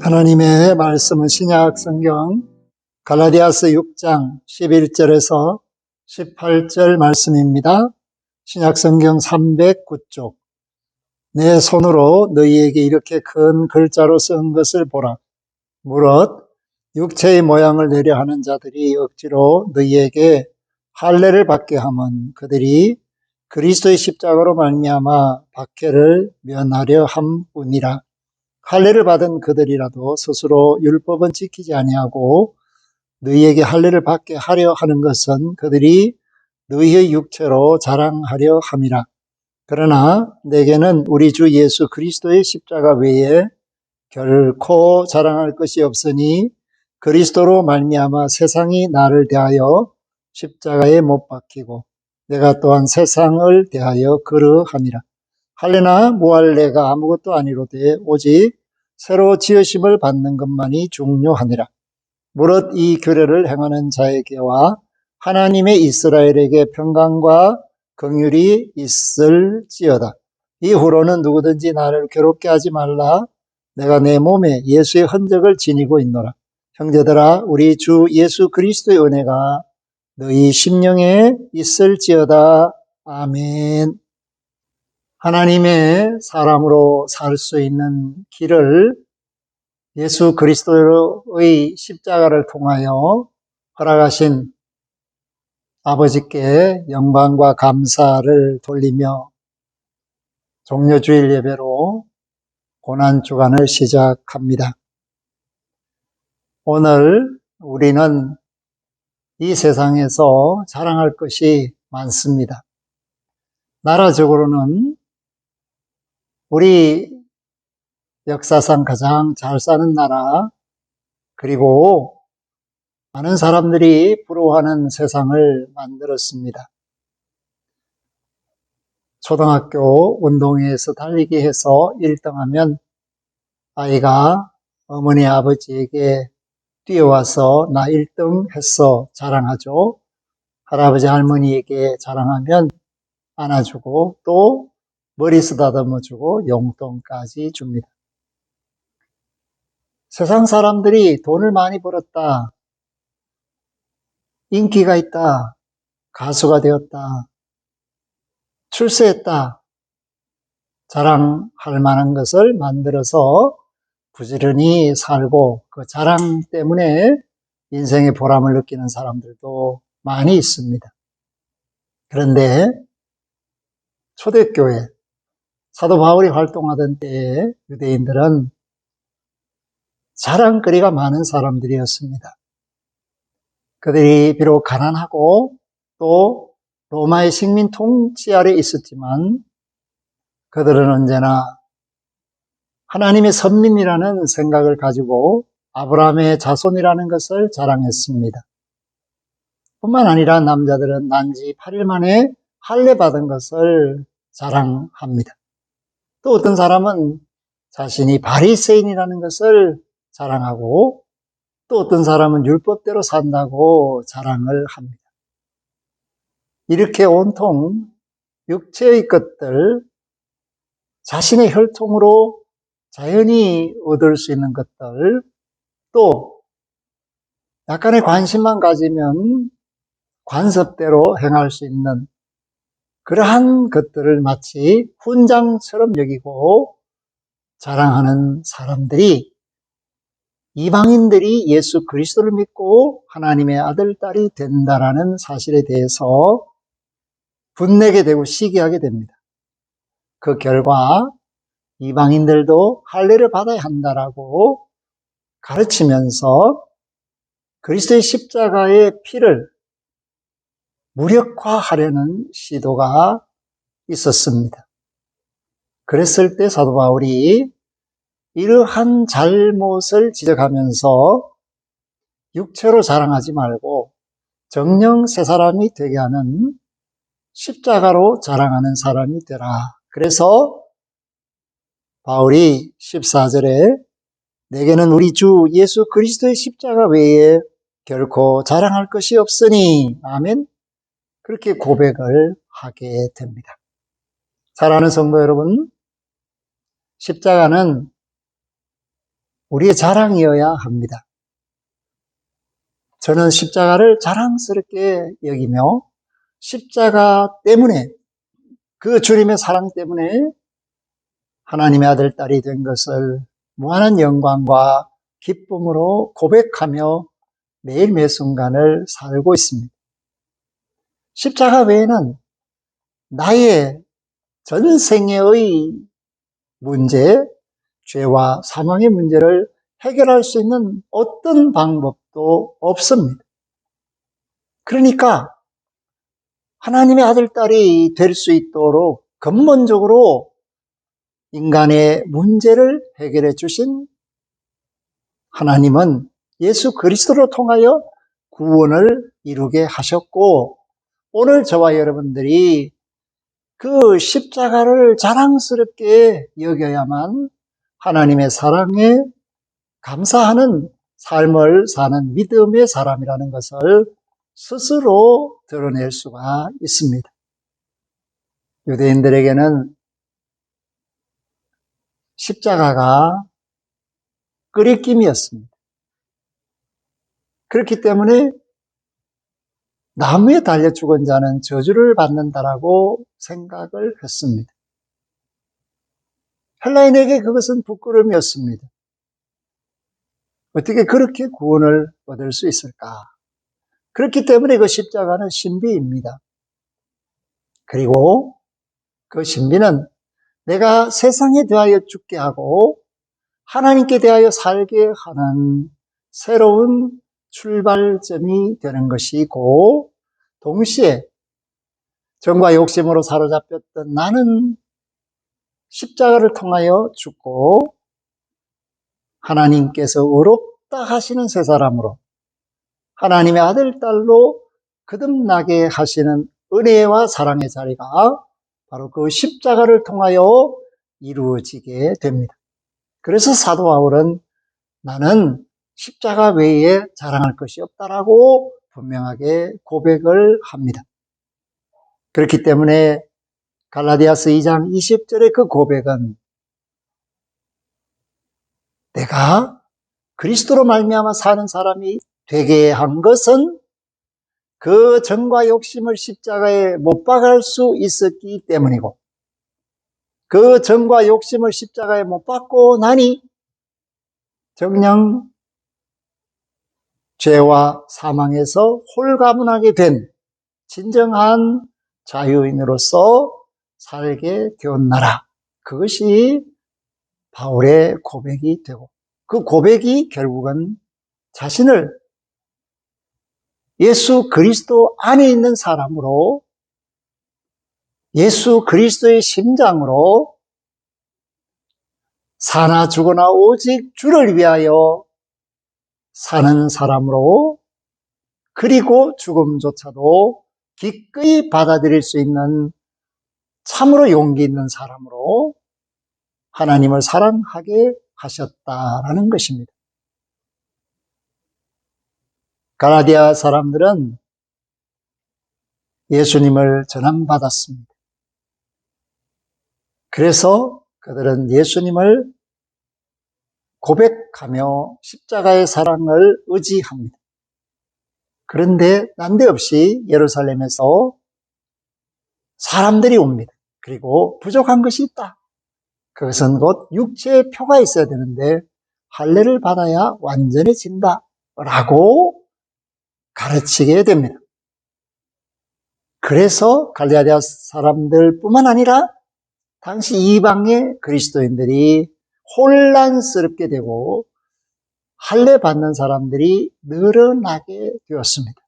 하나님의 말씀은 신약 성경 갈라디아서 6장 11절에서 18절 말씀입니다. 신약 성경 309쪽. 내 손으로 너희에게 이렇게 큰 글자로 쓴 것을 보라. 무릇 육체의 모양을 내려 하는 자들이 억지로 너희에게 할례를 받게 하면 그들이 그리스도의 십자가로 말미암아 박해를 면하려 함뿐이라. 할례를 받은 그들이라도 스스로 율법은 지키지 아니하고 너희에게 할례를 받게 하려 하는 것은 그들이 너희의 육체로 자랑하려 함이라. 그러나 내게는 우리 주 예수 그리스도의 십자가 외에 결코 자랑할 것이 없으니 그리스도로 말미암아 세상이 나를 대하여 십자가에 못 박히고 내가 또한 세상을 대하여 그러함이라. 할례나 무할례가 아무것도 아니로되 오직 새로 지으심을 받는 것만이 중요하니라. 무릇 이 규례를 행하는 자에게와 하나님의 이스라엘에게 평강과 긍휼이 있을지어다. 이후로는 누구든지 나를 괴롭게 하지 말라. 내가 내 몸에 예수의 흔적을 지니고 있노라. 형제들아, 우리 주 예수 그리스도의 은혜가 너희 심령에 있을지어다. 아멘. 하나님의 사람으로 살 수 있는 길을 예수 그리스도의 십자가를 통하여 허락하신 아버지께 영광과 감사를 돌리며 종려주일 예배로 고난주간을 시작합니다. 오늘 우리는 이 세상에서 자랑할 것이 많습니다. 나라적으로는 우리 역사상 가장 잘 사는 나라, 그리고 많은 사람들이 부러워하는 세상을 만들었습니다. 초등학교 운동회에서 달리기 해서 1등하면 아이가 어머니 아버지에게 뛰어와서 나 1등 했어 자랑하죠. 할아버지 할머니에게 자랑하면 안아주고 또 머리 쓰다듬어주고 용돈까지 줍니다. 세상 사람들이 돈을 많이 벌었다, 인기가 있다, 가수가 되었다, 출세했다, 자랑할 만한 것을 만들어서 부지런히 살고 그 자랑 때문에 인생의 보람을 느끼는 사람들도 많이 있습니다. 그런데 초대교회 사도 바울이 활동하던 때에 유대인들은 자랑거리가 많은 사람들이었습니다. 그들이 비록 가난하고 또 로마의 식민 통치 아래 있었지만 그들은 언제나 하나님의 선민이라는 생각을 가지고 아브라함의 자손이라는 것을 자랑했습니다. 뿐만 아니라 남자들은 난지 8일 만에 할례 받은 것을 자랑합니다. 또 어떤 사람은 자신이 바리새인이라는 것을 자랑하고 또 어떤 사람은 율법대로 산다고 자랑을 합니다. 이렇게 온통 육체의 것들, 자신의 혈통으로 자연히 얻을 수 있는 것들, 또 약간의 관심만 가지면 관습대로 행할 수 있는 그러한 것들을 마치 훈장처럼 여기고 자랑하는 사람들이 이방인들이 예수 그리스도를 믿고 하나님의 아들, 딸이 된다라는 사실에 대해서 분내게 되고 시기하게 됩니다. 그 결과 이방인들도 할례를 받아야 한다라고 가르치면서 그리스도의 십자가의 피를 무력화하려는 시도가 있었습니다. 그랬을 때 사도 바울이 이러한 잘못을 지적하면서 육체로 자랑하지 말고 정녕 새 사람이 되게 하는 십자가로 자랑하는 사람이 되라. 그래서 바울이 14절에 내게는 우리 주 예수 그리스도의 십자가 외에 결코 자랑할 것이 없으니 아멘. 그렇게 고백을 하게 됩니다. 사랑하는 성도 여러분, 십자가는 우리의 자랑이어야 합니다. 저는 십자가를 자랑스럽게 여기며 십자가 때문에, 그 주님의 사랑 때문에 하나님의 아들, 딸이 된 것을 무한한 영광과 기쁨으로 고백하며 매일 매 순간을 살고 있습니다. 십자가 외에는 나의 전생애의 문제, 죄와 사망의 문제를 해결할 수 있는 어떤 방법도 없습니다. 그러니까 하나님의 아들, 딸이 될 수 있도록 근본적으로 인간의 문제를 해결해 주신 하나님은 예수 그리스도를 통하여 구원을 이루게 하셨고, 오늘 저와 여러분들이 그 십자가를 자랑스럽게 여겨야만 하나님의 사랑에 감사하는 삶을 사는 믿음의 사람이라는 것을 스스로 드러낼 수가 있습니다. 유대인들에게는 십자가가 끄리낌이었습니다. 그렇기 때문에 나무에 달려 죽은 자는 저주를 받는다라고 생각을 했습니다. 헬라인에게 그것은 부끄러움이었습니다. 어떻게 그렇게 구원을 얻을 수 있을까? 그렇기 때문에 그 십자가는 신비입니다. 그리고 그 신비는 내가 세상에 대하여 죽게 하고 하나님께 대하여 살게 하는 새로운 출발점이 되는 것이고, 동시에 정과 욕심으로 사로잡혔던 나는 십자가를 통하여 죽고 하나님께서 의롭다 하시는 새 사람으로, 하나님의 아들, 딸로 거듭나게 하시는 은혜와 사랑의 자리가 바로 그 십자가를 통하여 이루어지게 됩니다. 그래서 사도 바울은 나는 십자가 외에 자랑할 것이 없다라고 분명하게 고백을 합니다. 그렇기 때문에 갈라디아서 2장 20절의 그 고백은 내가 그리스도로 말미암아 사는 사람이 되게 한 것은 그 정과 욕심을 십자가에 못 박을 수 있었기 때문이고, 그 정과 욕심을 십자가에 못 박고 나니 정녕 죄와 사망에서 홀가분하게 된 진정한 자유인으로서 살게 되었나라. 그것이 바울의 고백이 되고, 그 고백이 결국은 자신을 예수 그리스도 안에 있는 사람으로, 예수 그리스도의 심장으로 사나 죽으나 오직 주를 위하여 사는 사람으로, 그리고 죽음조차도 기꺼이 받아들일 수 있는 참으로 용기 있는 사람으로 하나님을 사랑하게 하셨다라는 것입니다. 갈라디아 사람들은 예수님을 전함받았습니다. 그래서 그들은 예수님을 고백하며 십자가의 사랑을 의지합니다. 그런데 난데없이 예루살렘에서 사람들이 옵니다. 그리고 부족한 것이 있다. 그것은 곧 육체의 표가 있어야 되는데 할례를 받아야 완전해진다 라고 가르치게 됩니다. 그래서 갈라디아 사람들뿐만 아니라 당시 이방의 그리스도인들이 혼란스럽게 되고 할례 받는 사람들이 늘어나게 되었습니다.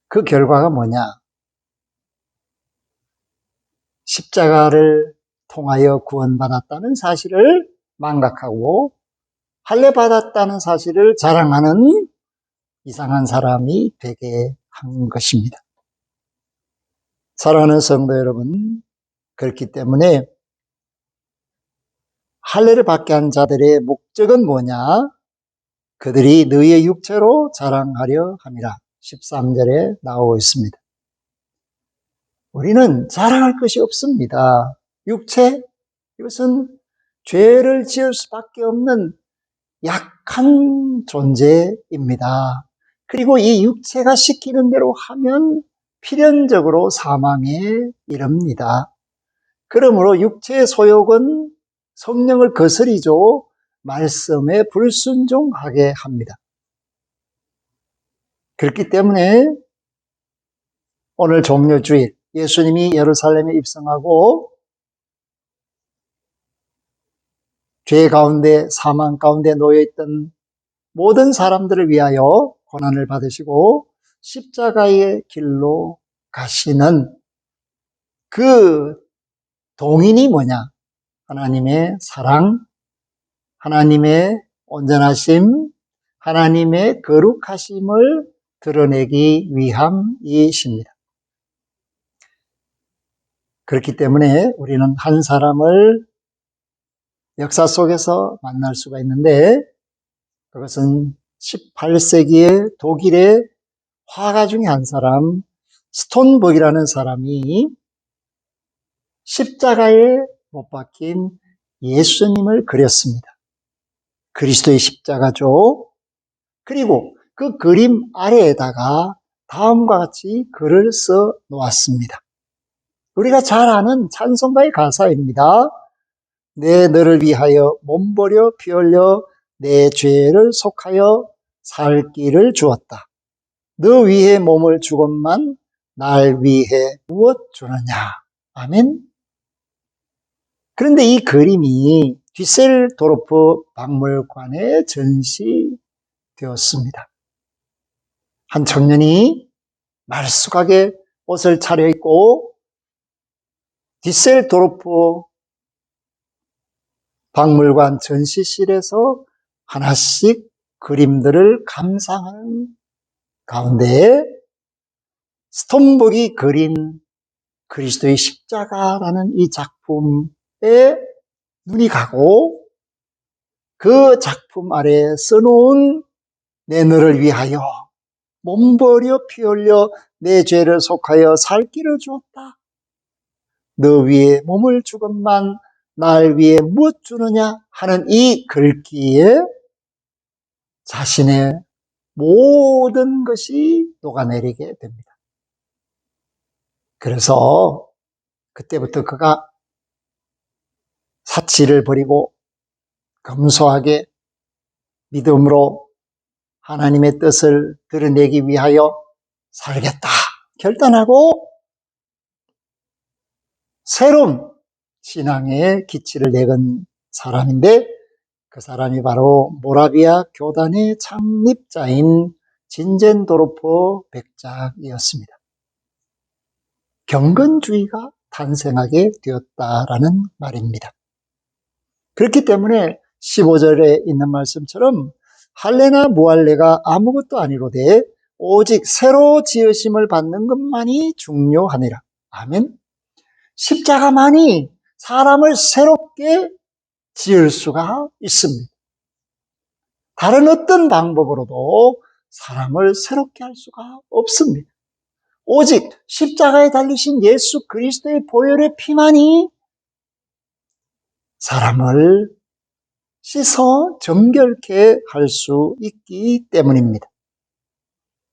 그 결과가 뭐냐? 십자가를 통하여 구원받았다는 사실을 망각하고 할례 받았다는 사실을 자랑하는 이상한 사람이 되게 한 것입니다. 사랑하는 성도 여러분, 그렇기 때문에 할례를 받게 한 자들의 목적은 뭐냐? 그들이 너희의 육체로 자랑하려 함이라. 13절에 나오고 있습니다. 우리는 자랑할 것이 없습니다. 육체, 이것은 죄를 지을 수밖에 없는 약한 존재입니다. 그리고 이 육체가 시키는 대로 하면 필연적으로 사망에 이릅니다. 그러므로 육체의 소욕은 성령을 거스리죠. 말씀에 불순종하게 합니다. 그렇기 때문에 오늘 종려주일 예수님이 예루살렘에 입성하고 죄 가운데 사망 가운데 놓여있던 모든 사람들을 위하여 고난을 받으시고 십자가의 길로 가시는 그 동인이 뭐냐? 하나님의 사랑, 하나님의 온전하심, 하나님의 거룩하심을 드러내기 위함이십니다. 그렇기 때문에 우리는 한 사람을 역사 속에서 만날 수가 있는데 그것은 18세기의 독일의 화가 중에 한 사람 스톤버기라는 사람이 십자가에 못 박힌 예수님을 그렸습니다. 그리스도의 십자가죠. 그리고 그 그림 아래에다가 다음과 같이 글을 써 놓았습니다. 우리가 잘 아는 찬송가의 가사입니다. 내 너를 위하여 몸버려 피 흘려 내 죄를 속하여 살 길을 주었다. 너 위해 몸을 주건만 날 위해 무엇 주느냐. 아멘. 그런데 이 그림이 뒤셀도르프 박물관에 전시되었습니다. 한 청년이 말쑥하게 옷을 차려입고 뒤셀도르프 박물관 전시실에서 하나씩 그림들을 감상하는 가운데 스톤복이 그린 그리스도의 십자가라는 이 작품에 눈이 가고 그 작품 아래 써놓은 내 너를 위하여 몸버려 피 흘려 내 죄를 속하여 살 길을 주었다. 너 위에 몸을 주건만 날 위에 무엇 주느냐 하는 이 글귀에 자신의 모든 것이 녹아내리게 됩니다. 그래서 그때부터 그가 사치를 버리고 검소하게 믿음으로 하나님의 뜻을 드러내기 위하여 살겠다 결단하고 새로운 신앙의 기치를 내건 사람인데 그 사람이 바로 모라비아 교단의 창립자인 진젠도르프 백작이었습니다. 경건주의가 탄생하게 되었다라는 말입니다. 그렇기 때문에 15절에 있는 말씀처럼 할례나 무할례가 아무것도 아니로되 오직 새로 지으심을 받는 것만이 중요하니라. 아멘. 십자가만이 사람을 새롭게 지을 수가 있습니다. 다른 어떤 방법으로도 사람을 새롭게 할 수가 없습니다. 오직 십자가에 달리신 예수 그리스도의 보혈의 피만이 사람을 씻어 정결케 할 수 있기 때문입니다.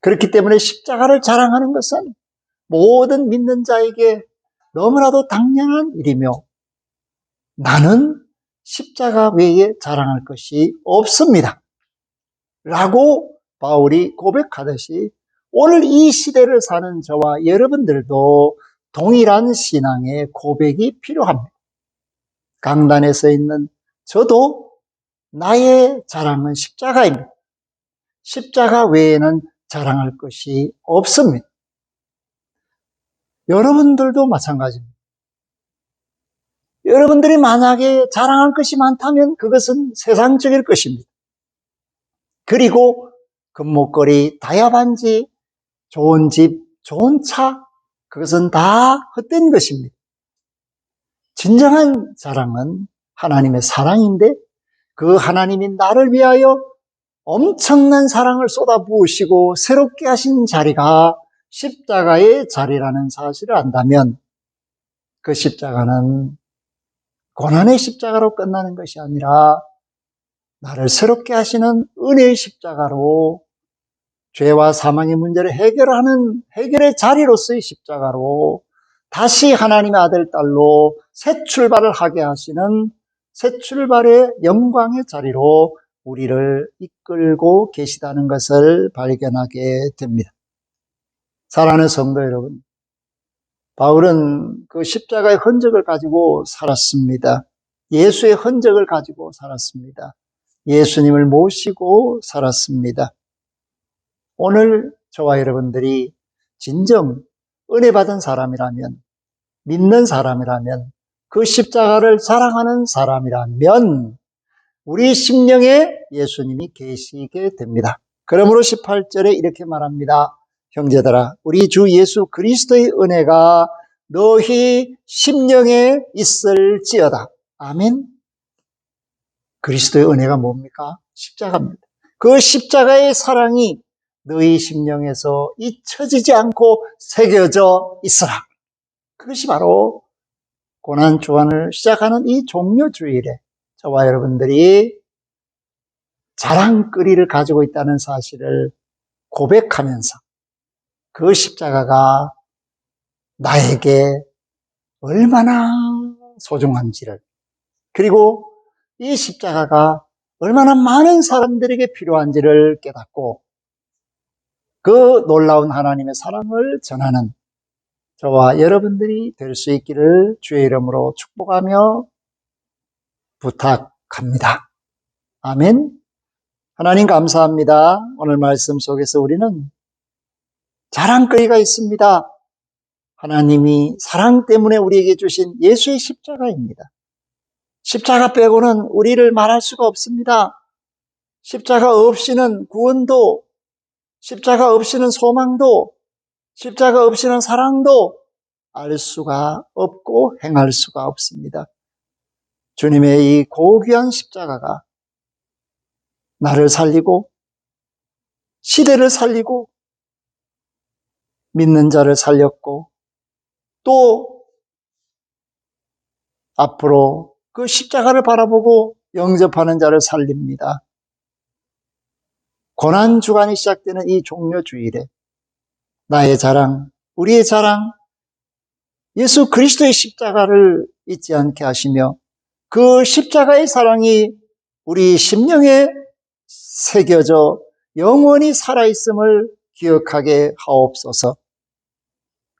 그렇기 때문에 십자가를 자랑하는 것은 모든 믿는 자에게 너무나도 당연한 일이며 나는 십자가 외에 자랑할 것이 없습니다. 라고 바울이 고백하듯이 오늘 이 시대를 사는 저와 여러분들도 동일한 신앙의 고백이 필요합니다. 강단에 서 있는 저도 나의 자랑은 십자가입니다. 십자가 외에는 자랑할 것이 없습니다. 여러분들도 마찬가지입니다. 여러분들이 만약에 자랑할 것이 많다면 그것은 세상적일 것입니다. 그리고 금목걸이, 다이아반지, 좋은 집, 좋은 차, 그것은 다 헛된 것입니다. 진정한 자랑은 하나님의 사랑인데 그 하나님이 나를 위하여 엄청난 사랑을 쏟아부으시고 새롭게 하신 자리가 십자가의 자리라는 사실을 안다면 그 십자가는 고난의 십자가로 끝나는 것이 아니라 나를 새롭게 하시는 은혜의 십자가로 죄와 사망의 문제를 해결하는 해결의 자리로서의 십자가로 다시 하나님의 아들, 딸로 새 출발을 하게 하시는 새 출발의 영광의 자리로 우리를 이끌고 계시다는 것을 발견하게 됩니다. 사랑하는 성도 여러분, 바울은 그 십자가의 흔적을 가지고 살았습니다. 예수의 흔적을 가지고 살았습니다. 예수님을 모시고 살았습니다. 오늘 저와 여러분들이 진정 은혜 받은 사람이라면, 믿는 사람이라면, 그 십자가를 사랑하는 사람이라면 우리 심령에 예수님이 계시게 됩니다. 그러므로 18절에 이렇게 말합니다. 형제들아, 우리 주 예수 그리스도의 은혜가 너희 심령에 있을지어다. 아멘. 그리스도의 은혜가 뭡니까? 십자가입니다. 그 십자가의 사랑이 너희 심령에서 잊혀지지 않고 새겨져 있으라. 그것이 바로 고난주간을 시작하는 이 종료주일에 저와 여러분들이 자랑거리를 가지고 있다는 사실을 고백하면서 그 십자가가 나에게 얼마나 소중한지를, 그리고 이 십자가가 얼마나 많은 사람들에게 필요한지를 깨닫고 그 놀라운 하나님의 사랑을 전하는 저와 여러분들이 될 수 있기를 주의 이름으로 축복하며 부탁합니다. 아멘. 하나님 감사합니다. 오늘 말씀 속에서 우리는 자랑거리가 있습니다. 하나님이 사랑 때문에 우리에게 주신 예수의 십자가입니다. 십자가 빼고는 우리를 말할 수가 없습니다. 십자가 없이는 구원도, 십자가 없이는 소망도, 십자가 없이는 사랑도 알 수가 없고 행할 수가 없습니다. 주님의 이 고귀한 십자가가 나를 살리고 시대를 살리고 믿는 자를 살렸고 또 앞으로 그 십자가를 바라보고 영접하는 자를 살립니다. 고난주간이 시작되는 이 종료주일에 나의 자랑, 우리의 자랑, 예수 그리스도의 십자가를 잊지 않게 하시며 그 십자가의 사랑이 우리 심령에 새겨져 영원히 살아있음을 기억하게 하옵소서.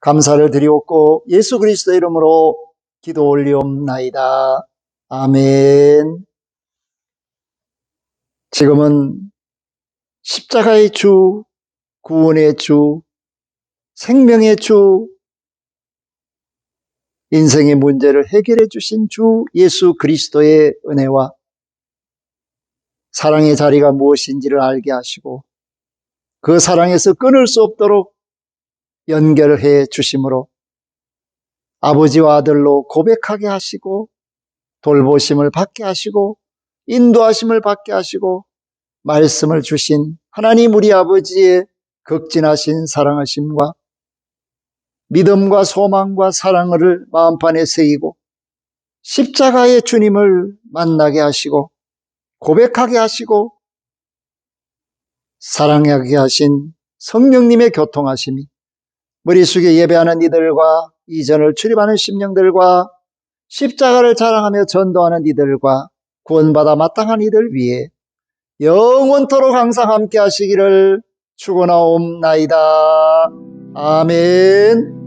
감사를 드리옵고 예수 그리스도 이름으로 기도 올리옵나이다. 아멘. 지금은 십자가의 주, 구원의 주, 생명의 주, 인생의 문제를 해결해 주신 주 예수 그리스도의 은혜와 사랑의 자리가 무엇인지를 알게 하시고 그 사랑에서 끊을 수 없도록 연결해 주심으로 아버지와 아들로 고백하게 하시고 돌보심을 받게 하시고 인도하심을 받게 하시고 말씀을 주신 하나님 우리 아버지의 극진하신 사랑하심과 믿음과 소망과 사랑을 마음판에 새기고 십자가의 주님을 만나게 하시고 고백하게 하시고 사랑하게 하신 성령님의 교통하심이 머릿속에 예배하는 이들과 이전을 출입하는 심령들과 십자가를 자랑하며 전도하는 이들과 구원받아 마땅한 이들 위에 영원토록 항상 함께 하시기를 축원하옵나이다. 아멘.